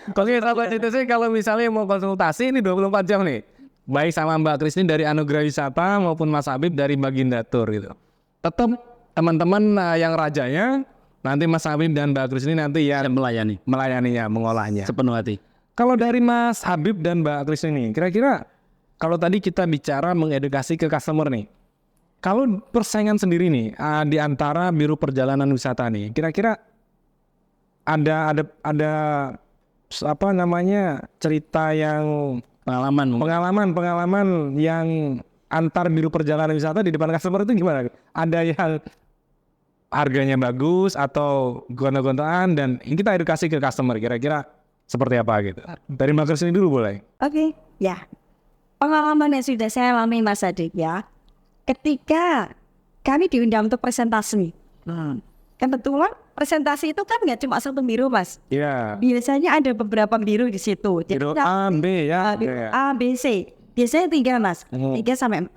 Oke, sahabat JTC kalau misalnya mau konsultasi ini 24 jam nih. Baik sama Mbak Kris ini dari Anugerah Wisata maupun Mas Habib dari Baginda Tour gitu. Tetap teman-teman yang rajanya, nanti Mas Habib dan Mbak Kris ini nanti
Saya
yang
melayaninya
mengolahnya.
sepenuh hati.
Kalau dari Mas Habib dan Mbak Kris ini, kira-kira kalau tadi kita bicara mengedukasi ke customer nih, kalau persaingan sendiri nih di antara biro perjalanan wisata nih, kira-kira ada apa namanya cerita yang pengalaman yang antar biro perjalanan wisata di depan customer itu gimana? Ada yang harganya bagus atau gonta-gontaan dan ini kita edukasi ke customer kira-kira seperti apa gitu. Dari Mbak Kris ini dulu boleh?
Oke, ya. Pengalaman yang sudah saya alami Mas Adik ya. Ketika kami diundang untuk presentasi. Kebetulan presentasi itu kan nggak cuma satu biro Mas.
Iya.
Biasanya ada beberapa biro di situ. Jadi
Biro A, B ya.
biro
Iya.
A, B, C. Biasanya 3 Mas, 3 sampai 4.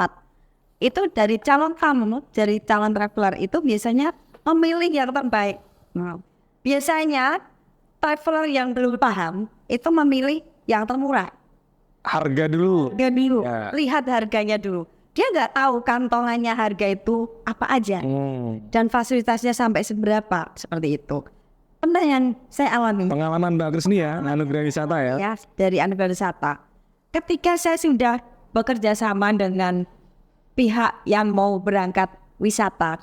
Itu dari calon tamu, dari calon traveler itu biasanya memilih yang terbaik. Nah, biasanya traveler yang belum paham itu memilih yang termurah.
Harga dulu.
Dia dulu,
Ya.
lihat harganya dulu. Dia nggak tahu kantongannya harga itu apa aja dan fasilitasnya sampai seberapa, seperti itu. Pernah yang saya alami
Pengalaman Mbak Krisni ya, Anugerah Wisata ya.
ya dari Anugerah Wisata. Ketika saya sudah bekerja sama dengan pihak yang mau berangkat wisata,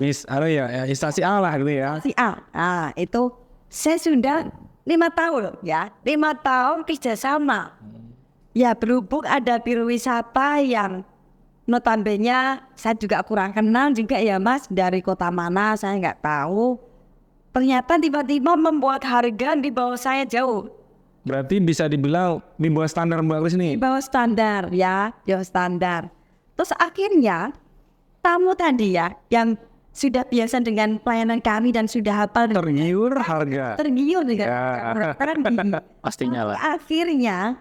Instansi A lah gitu ya.
si A, nah itu saya sudah 5 tahun ya, 5 tahun kerjasama. Ya berhubung ada biro wisata yang notabene saya juga kurang kenal juga ya Mas, dari kota mana saya nggak tahu. Ternyata tiba-tiba membuat harga di bawah saya jauh.
Berarti bisa dibilang di bawah standar Mbak Krisni.
Di bawah standar ya, di bawah standar. Terus akhirnya tamu tadi ya yang sudah biasa dengan pelayanan kami dan sudah hafal
Tergiur harga.
tergiur dengan
Ya.
Pastinya lah.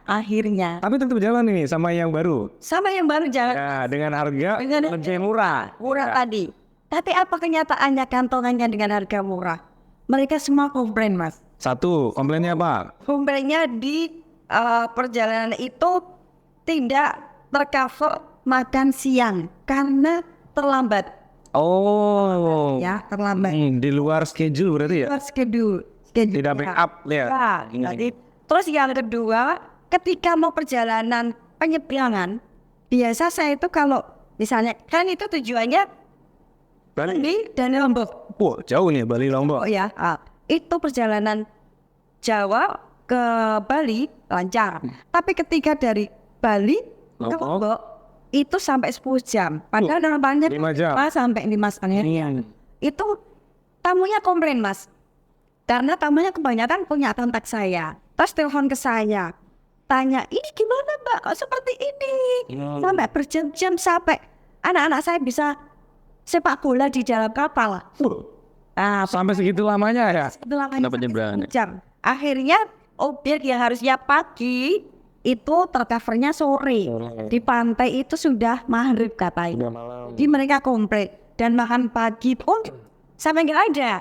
Akhirnya
Tapi tetap jalan ini sama yang baru.
sama yang baru jalan
Ya, dengan harga
Dengan-
lebih murah.
murah tadi. Tapi apa kenyataannya kantongannya dengan harga murah? Mereka semua komplain Mas.
Satu, komplainnya apa?
Komplainnya di perjalanan itu tidak tercover makan siang karena terlambat.
Oh.
Ya, terlambat.
Di luar schedule berarti ya?
Luar schedule.
Tidak backup ya.
Jadi, terus yang kedua, ketika mau perjalanan penyeberangan, biasa saya itu kalau misalnya kan itu tujuannya Bali dan Lombok.
Wah, jauh nih Bali Lombok.
Oh ya, itu perjalanan Jawa ke Bali lancar. Tapi ketika dari Bali ke
Lombok.
Lombok itu sampai 10 jam. Padahal normalnya
5 jam.
5 sampai 5 setengah jam. Itu tamunya komplain Mas. Karena tamunya kebanyakan punya kontak saya. Terus telepon ke saya. Tanya, ini gimana Mbak? Kok seperti ini? Sampai berjam-jam sampai anak-anak saya bisa sepak bola di dalam kapal. Nah,
Sampai segitu lamanya ya?
itu lamanya
Kenapa
sampai
nyebrang?
10 jam. Akhirnya objek yang harusnya pagi itu tercovernya sore. Di pantai itu sudah maghrib katanya. Jadi mereka komplain. Dan makan pagi pun sampai nggak ada.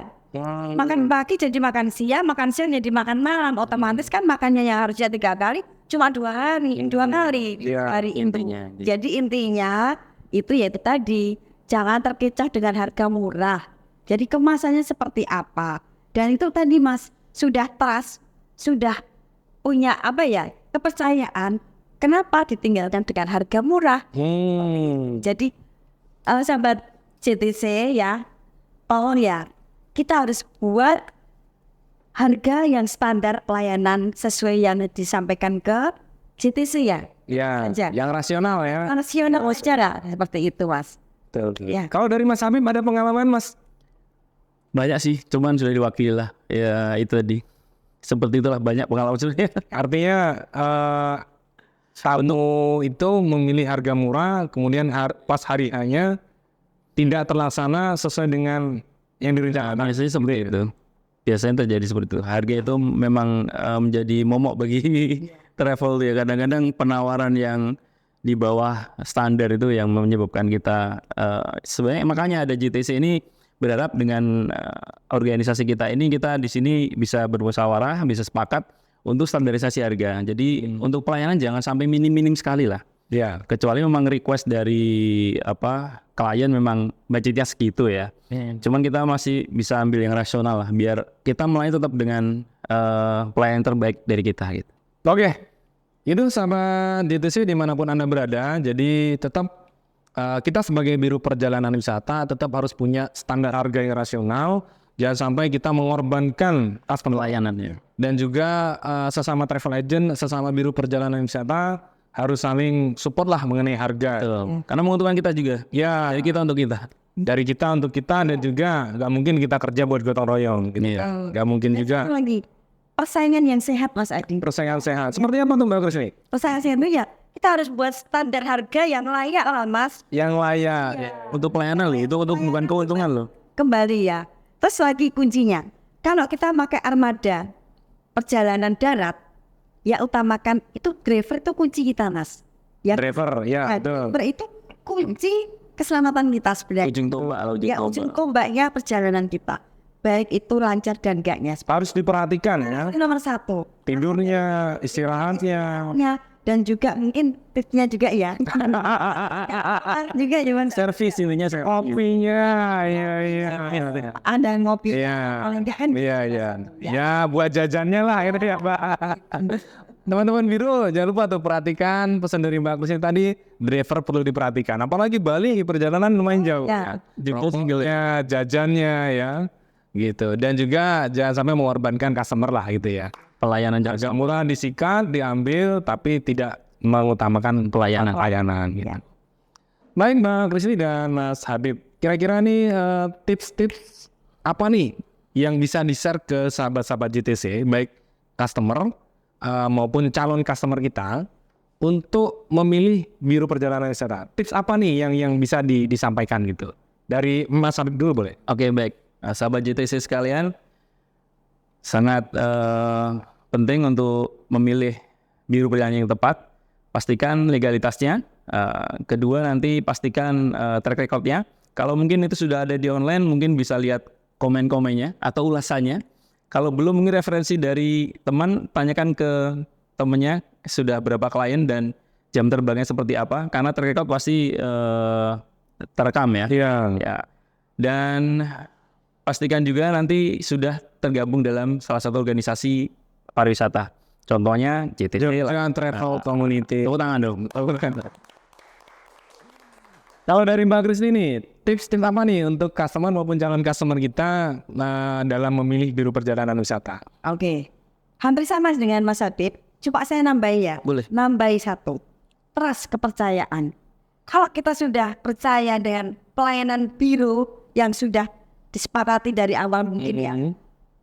Makan pagi jadi makan siang jadi makan malam. Otomatis kan makannya yang harusnya 3 kali cuma 2 hari, 2 kali
Iya,
hari
intinya.
itu. Jadi intinya itu yaitu tadi, jangan terkecoh dengan harga murah. Jadi kemasannya seperti apa? Dan itu tadi Mas sudah trust, sudah punya kepercayaan. Kenapa ditinggalkan dengan harga murah? Jadi sahabat JTC ya, tolong ya, kita harus buat harga yang standar pelayanan sesuai yang disampaikan ke JTC ya.
Ya,
Aja.
yang rasional ya.
Nasional secara seperti itu Mas. Ya.
Kalau dari Mas Habib ada pengalaman Mas?
Banyak sih, cuman sudah diwakili lah. Ya itu tadi. Seperti itulah banyak pengalaman sebenarnya.
Artinya tamu itu memilih harga murah, kemudian pas hari hanya tidak terlaksana sesuai dengan yang direncanakan.
Biasanya seperti itu. Biasanya terjadi seperti itu. Harga itu memang menjadi momok bagi travel ya. Kadang-kadang penawaran yang di bawah standar itu yang menyebabkan kita sebenarnya makanya ada JTC ini berharap dengan organisasi kita ini kita di sini bisa bermusyawarah, bisa sepakat untuk standarisasi harga. Jadi untuk pelayanan jangan sampai minim-minim sekali lah.
Ya.
Kecuali memang request dari klien memang budgetnya segitu ya. Cuman kita masih bisa ambil yang rasional lah biar kita melayani tetap dengan pelayanan terbaik dari kita gitu.
Oke, itu sahabat DTC dimanapun Anda berada. Jadi tetap kita sebagai biro perjalanan wisata tetap harus punya standar harga yang rasional. Jangan sampai kita mengorbankan
Pelayanannya.
dan juga sesama travel agent, sesama biro perjalanan wisata harus saling support lah mengenai harga.
Betul. Karena menguntungkan kita juga.
Ya,
Dari kita untuk kita.
dari kita untuk kita dan juga nggak mungkin kita kerja buat gotong royong. Gitu.
Iya.
Nggak mungkin juga
Satu lagi, persaingan yang sehat Mas Adi.
persaingan sehat. Seperti apa tuh Mbak Krisni?
Persaingan sehat itu ya kita harus buat standar harga yang layak lah Mas.
Yang layak.
Untuk pelayanan loh, itu untuk bukan keuntungan loh.
Kembali ya. Terus lagi kuncinya, kalau kita pakai armada perjalanan darat, ya utamakan itu driver itu kunci kita, Mas. Ya,
Driver, ya, betul.
driver itu kunci keselamatan kita sebenarnya.
Ujung tombak lah, ujung
Ya,
tombak.
ujung tombaknya perjalanan kita. Baik itu lancar dan enggaknya.
Harus diperhatikan ya.
Itu nomor 1.
Tidurnya, istirahatnya.
Ya, dan juga mungkin tipsnya juga ya. juga ya, Mas.
Servis intinya servis.
Kopinya, iya.
Ada ngopi.
Iya,
Paling enggak kan.
iya. Ya, buat jajannya lah itu ya, Mbak. Teman-teman biru, jangan lupa tuh perhatikan pesan dari Mbak Krisni tadi, driver perlu diperhatikan. Apalagi Bali perjalanan lumayan jauh.
Ya.
Rokoknya, jajannya ya, gitu. Dan juga jangan sampai mengorbankan customer lah gitu ya.
Pelayanan
Agak
jasa.
murah disikat, diambil, tapi tidak mengutamakan pelayanan gitu.
Ya.
Baik Mbak Krisni dan Mas Habib, kira-kira nih tips-tips apa nih yang bisa di-share ke sahabat-sahabat JTC, baik customer maupun calon customer kita untuk memilih biro perjalanan wisata. Tips apa nih yang bisa disampaikan gitu? Dari Mas Habib dulu boleh?
Oke, baik. Sahabat JTC sekalian, sangat penting untuk memilih biro perjalanan yang tepat. Pastikan legalitasnya. Kedua, nanti pastikan track record-nya. Kalau mungkin itu sudah ada di online, mungkin bisa lihat komen-komennya atau ulasannya. Kalau belum, mungkin referensi dari teman, tanyakan ke temannya sudah berapa klien dan jam terbangnya seperti apa. Karena track record pasti terekam ya.
Iya.
Ya. Dan pastikan juga nanti sudah tergabung dalam salah satu organisasi pariwisata. Contohnya JTC lah.
Jangan travel community.
Tepuk tangan dong.
Kalau dari Mbak Krisni nih, tips apa nih untuk customer maupun calon customer kita dalam memilih biro perjalanan wisata?
Oke. Hampir sama dengan Mas Habib. Coba saya nambahi ya.
Boleh.
Nambahi 1. Trust, kepercayaan. Kalau kita sudah percaya dengan pelayanan biro yang sudah disepakati dari awal mungkin ya,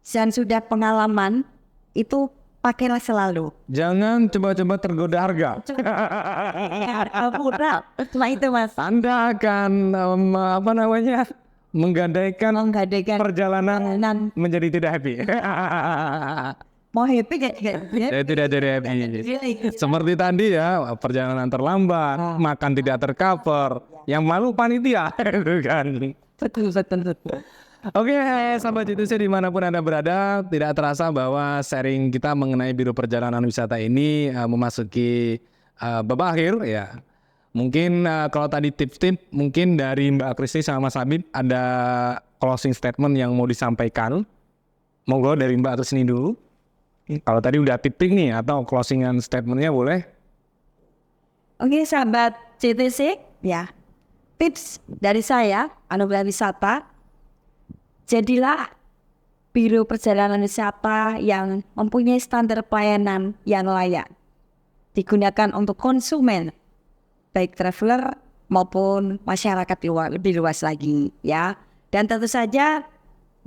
dan sudah pengalaman, itu pakailah selalu.
Jangan coba-coba tergoda harga.
Murah. Cuma itu Mas.
Anda akan menggadaikan
Menggadaikan
perjalanan menjadi tidak happy.
mau happy gak?
Saya tidak jadi happy. Seperti tadi ya, perjalanan terlambat, makan tidak tercover, yang malu panitia, gitu kan.
Betul.
Oke, sahabat JTC dimanapun Anda berada, tidak terasa bahwa sharing kita mengenai biro perjalanan wisata ini memasuki babak akhir ya. Mungkin kalau tadi tips-tips, mungkin dari Mbak Krisni sama Mas Habib ada closing statement yang mau disampaikan. Monggo dari Mbak Krisni dulu. Kalau tadi udah tips nih atau closingan statementnya boleh.
Oke sahabat CTC ya, tips dari saya Anugerah Wisata, jadilah biro perjalanan wisata yang mempunyai standar pelayanan yang layak, digunakan untuk konsumen baik traveler maupun masyarakat lebih luas lagi ya. Dan tentu saja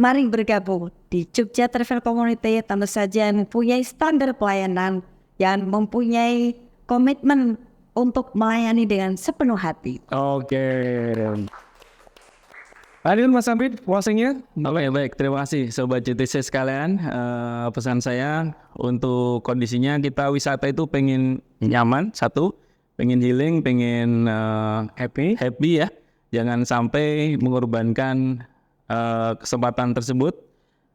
mari bergabung di Jogja Travel Community, tentu saja mempunyai standar pelayanan yang mempunyai komitmen untuk melayani dengan sepenuh hati.
Oke. Adil Mas Habib, closingnya?
Oke, baik. Terima kasih Sobat JTC sekalian. Pesan saya untuk kondisinya kita wisata itu pengen nyaman, satu. Pengen healing, pengen happy ya. Jangan sampai mengorbankan kesempatan tersebut.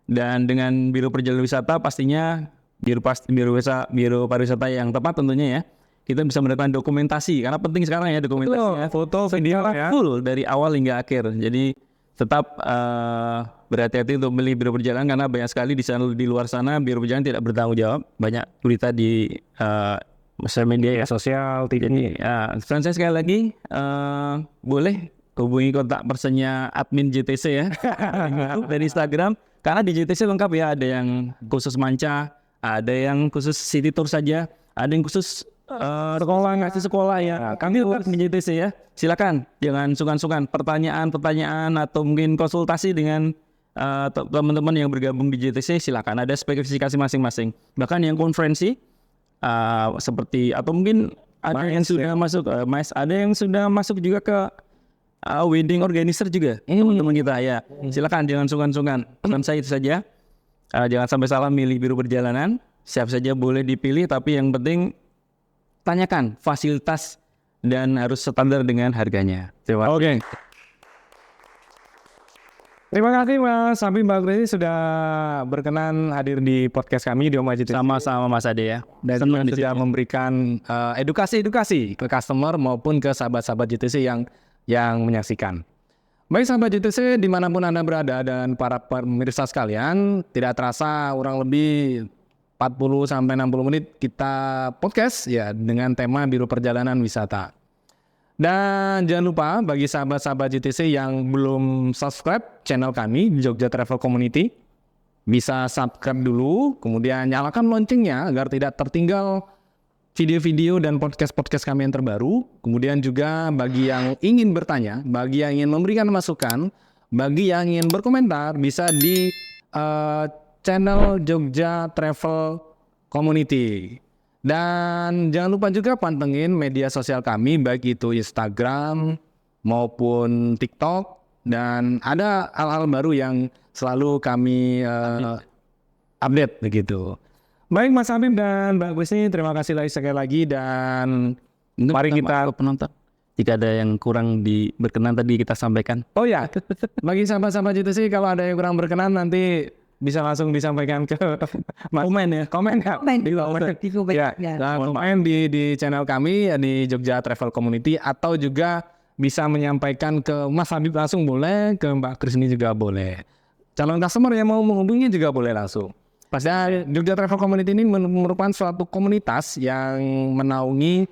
Dan dengan biro perjalanan wisata pastinya biro pariwisata yang tepat tentunya ya. Kita bisa mendapatkan dokumentasi karena penting sekarang ya dokumentasinya.
Foto, video ya.
Full dari awal hingga akhir. Jadi tetap berhati-hati untuk beli biro perjalanan karena banyak sekali di luar sana biro perjalanan tidak bertanggung jawab. Banyak berita di sosial media ya.
Sosial,
Jadi pesan saya sekali lagi boleh hubungi kontak personnya admin JTC ya dari Instagram. Karena di JTC lengkap ya, ada yang khusus manca, ada yang khusus city tour saja, ada yang khusus sekolah ngasih sekolah ya. Kami lengkap di JTC ya. Silakan, jangan sungkan-sungkan pertanyaan atau mungkin konsultasi dengan teman-teman yang bergabung di JTC. Silakan, ada spesifikasi masing-masing. Bahkan yang konferensi seperti atau mungkin ada yang sudah masuk ada yang sudah masuk juga ke wedding organizer juga. Ini teman-teman kita ya. Silakan jangan sungkan-sungkan. Pesan saya itu saja. Jangan sampai salah milih biro perjalanan. Siapa saja boleh dipilih, tapi yang penting tanyakan fasilitas dan harus standar dengan harganya. Terima kasih.
Oke. Terima kasih Mas Habib, Mbak Kresni sudah berkenan hadir di podcast kami di Oma JTC.
Sama-sama Mas Ade ya.
Dan
Senang di
sudah
sini.
memberikan edukasi-edukasi ke customer maupun ke sahabat-sahabat JTC yang menyaksikan. Baik sahabat JTC dimanapun Anda berada dan para pemirsa sekalian, tidak terasa kurang lebih 40-60 menit kita podcast ya dengan tema Biro Perjalanan Wisata. Dan jangan lupa bagi sahabat-sahabat JTC yang belum subscribe channel kami Jogja Travel Community, bisa subscribe dulu, kemudian nyalakan loncengnya agar tidak tertinggal video-video dan podcast-podcast kami yang terbaru. Kemudian juga bagi yang ingin bertanya, bagi yang ingin memberikan masukan, bagi yang ingin berkomentar, bisa di channel Jogja Travel Community. Dan jangan lupa juga pantengin media sosial kami, baik itu Instagram maupun TikTok. Dan ada hal-hal baru yang selalu kami update begitu. Baik Mas Habib dan Mbak Kresni, terima kasih sekali lagi. Dan mari kita
penonton. Jika ada yang kurang berkenan tadi kita sampaikan.
Oh ya, bagi sahabat-sahabat JTC kalau ada yang kurang berkenan nanti bisa langsung disampaikan ke komen ya. Di bawah. Ya, komen di channel kami di Jogja Travel Community, atau juga bisa menyampaikan ke Mas Habib langsung boleh, ke Mbak Kresni juga boleh. Calon customer yang mau menghubungi juga boleh langsung. Pastinya Jogja Travel Community ini merupakan suatu komunitas yang menaungi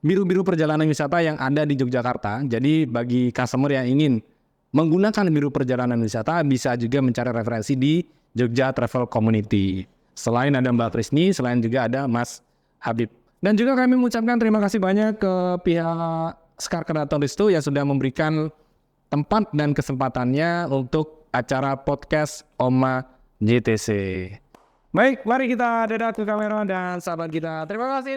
biru-biru perjalanan wisata yang ada di Yogyakarta. Jadi bagi customer yang ingin menggunakan biru perjalanan wisata bisa juga mencari referensi di Jogja Travel Community. Selain ada Mbak Kresni, selain juga ada Mas Habib. Dan juga kami mengucapkan terima kasih banyak ke pihak Skar Kreator Resto yang sudah memberikan tempat dan kesempatannya untuk acara podcast Oma JTC. Baik, mari kita dadah ke kamera dan sahabat kita. Terima kasih.